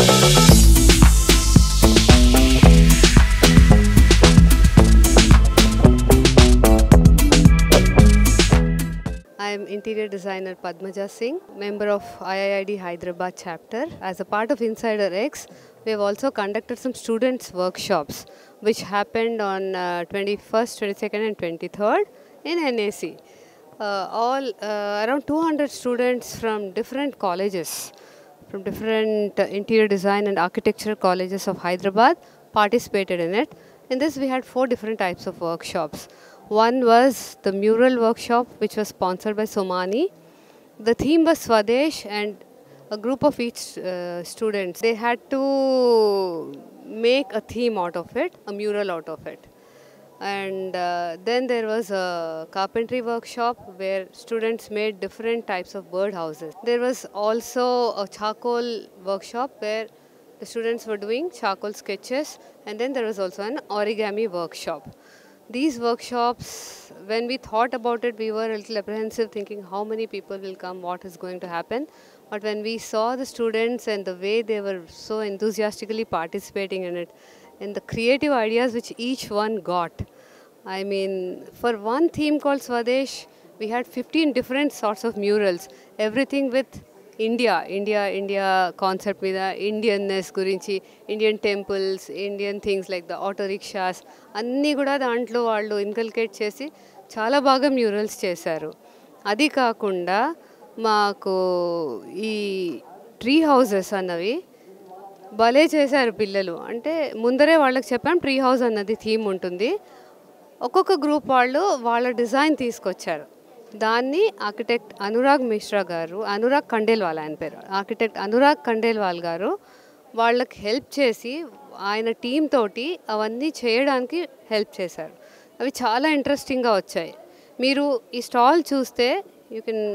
I am interior designer Padmaja Singh, member of IIID Hyderabad chapter. As a part of Insider X, we have also conducted some students' workshops, which happened on 21st, 22nd and 23rd in NAC. Around 200 students from different colleges, from different interior design and architecture colleges of Hyderabad participated in it. In this, we had 4 different types of workshops. One was the mural workshop, which was sponsored by Somani. The theme was Swadesh, and a group of each students, they had to make a theme out of it, a mural out of it. And then there was a carpentry workshop where students made different types of bird houses. There was also a charcoal workshop where the students were doing charcoal sketches, and then there was also an origami workshop. These workshops, when we thought about it, we were a little apprehensive, thinking how many people will come, what is going to happen. But when we saw the students and the way they were so enthusiastically participating in it, and the creative ideas which each one got. I mean, for one theme called Swadesh, we had 15 different sorts of murals, everything with India concept మీద Indianness గురించి, Indian temples, Indian things like the auto rickshaws అన్నీ కూడా దాంట్లో వాళ్ళు inculcate చేసి చాలా బాగా murals చేశారు. అది కాకుండా మాకు ఈ ట్రీ హౌసెస్ అన్నవి భలే చేశారు పిల్లలు. అంటే ముందరే వాళ్ళకి చెప్పాం ట్రీ హౌస్ అన్నది థీమ్ ఉంటుంది. ఒక్కొక్క గ్రూప్ వాళ్ళు వాళ్ళ డిజైన్ తీసుకొచ్చారు. దాన్ని ఆర్కిటెక్ట్ అనురాగ్ మిశ్రా గారు, అనురాగ్ ఖండేల్వాల్ ఆయన పేరు, ఆర్కిటెక్ట్ అనురాగ్ ఖండేల్వాల్ గారు వాళ్ళకి హెల్ప్ చేసి ఆయన టీమ్ తోటి అవన్నీ చేయడానికి హెల్ప్ చేశారు. అవి చాలా ఇంట్రెస్టింగ్గా వచ్చాయి. మీరు ఈ స్టాల్ చూస్తే యూ కెన్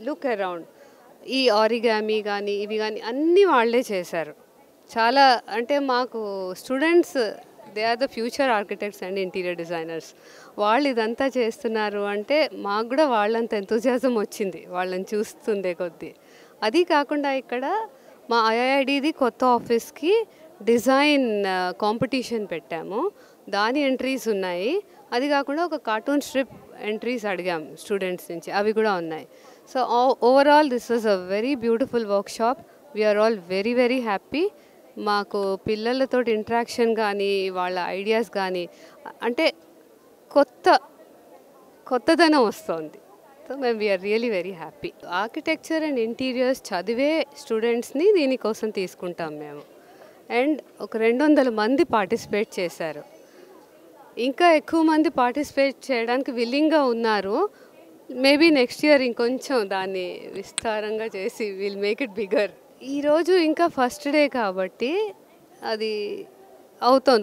లుక్ అరౌండ్. ఈ ఆరిగామి కానీ ఇవి కానీ అన్నీ వాళ్ళే చేశారు. చాలా అంటే మాకు students they are the future architects and interior designers. వాళ్ళు ఇదంతా చేస్తున్నారు అంటే మాకు కూడా వాళ్ళంత ఎంతూజియాజం వచ్చింది వాళ్ళని చూస్తుండే కొద్దీ. అది కాకుండా ఇక్కడ మా ఐఐఐడిది కొత్త ఆఫీస్కి డిజైన్ కాంపిటీషన్ పెట్టాము. దాని ఎంట్రీస్ ఉన్నాయి. అది కాకుండా ఒక కార్టూన్ స్ట్రిప్ ఎంట్రీస్ అడిగాము స్టూడెంట్స్ నుంచి, అవి కూడా ఉన్నాయి. So overall this was a very beautiful workshop. We are all very very happy. మాకు పిల్లలతో ఇంటరాక్షన్ కానీ వాళ్ళ ఐడియాస్ కానీ అంటే కొత్తదనం వస్తుంది. సో మేము we are really very happy. Architecture and interiors చదివే స్టూడెంట్స్ని దీనికోసం తీసుకుంటాం మేము. అండ్ ఒక 200 మంది పార్టిసిపేట్ చేశారు. ఇంకా ఎక్కువ మంది పార్టిసిపేట్ చేయడానికి విల్లింగ్గా ఉన్నారు. మేబీ నెక్స్ట్ ఇయర్ ఇంకొంచెం దాన్ని విస్తారంగా చేసి విల్ మేక్ ఇట్ బిగర్. ఈరోజు ఇంకా ఫస్ట్ డే కాబట్టి అది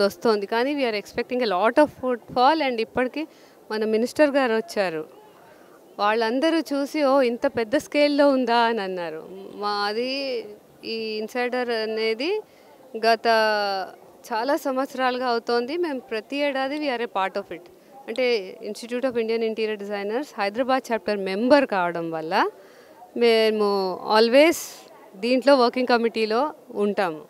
వస్తుంది. కానీ we are expecting a lot of footfall. And ఇప్పటికీ మన మినిస్టర్ గారు వచ్చారు. వాళ్ళందరూ చూసి ఇంత పెద్ద స్కేల్లో ఉందా అని అన్నారు. మాది ఈ ఇన్సైడర్ అనేది గత చాలా సంవత్సరాలుగా అవుతోంది. మేము ప్రతి ఏడాది we're a part of it. అంటే institute of Indian interior designers Hyderabad chapter member కావడం వల్ల మేము ఆల్వేస్ దీంట్లో వర్కింగ్ కమిటీలో ఉంటాము.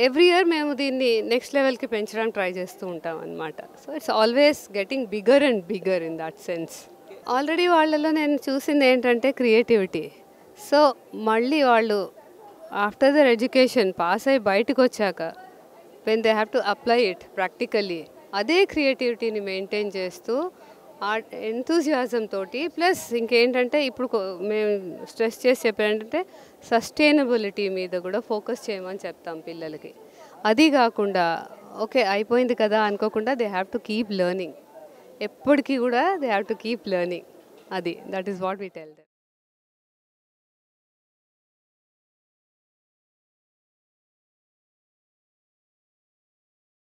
ఎవ్రీ ఇయర్ మేము దీన్ని నెక్స్ట్ లెవెల్కి పెంచడానికి ట్రై చేస్తూ ఉంటాం అన్నమాట. So it's always getting bigger and bigger in that sense. Already వాళ్ళలో నేను చూసింది ఏంటంటే క్రియేటివిటీ. సో మళ్ళీ వాళ్ళు ఆఫ్టర్ దర్ ఎడ్యుకేషన్ పాస్ అయ్యి బయటకు వచ్చాక when they have to apply it practically, అదే క్రియేటివిటీని మెయింటైన్ చేస్తూ ఆ ఎంతూజియాజం తోటి ప్లస్ ఇంకేంటంటే ఇప్పుడు మేము స్ట్రెస్ చేసి చెప్పేంటంటే సస్టైనబిలిటీ మీద కూడా ఫోకస్ చేయమని చెప్తాం పిల్లలకి. అది కాకుండా ఓకే అయిపోయింది కదా అనుకోకుండా they have to keep learning. ఎప్పటికీ కూడా they have to keep learning. That is what we tell them.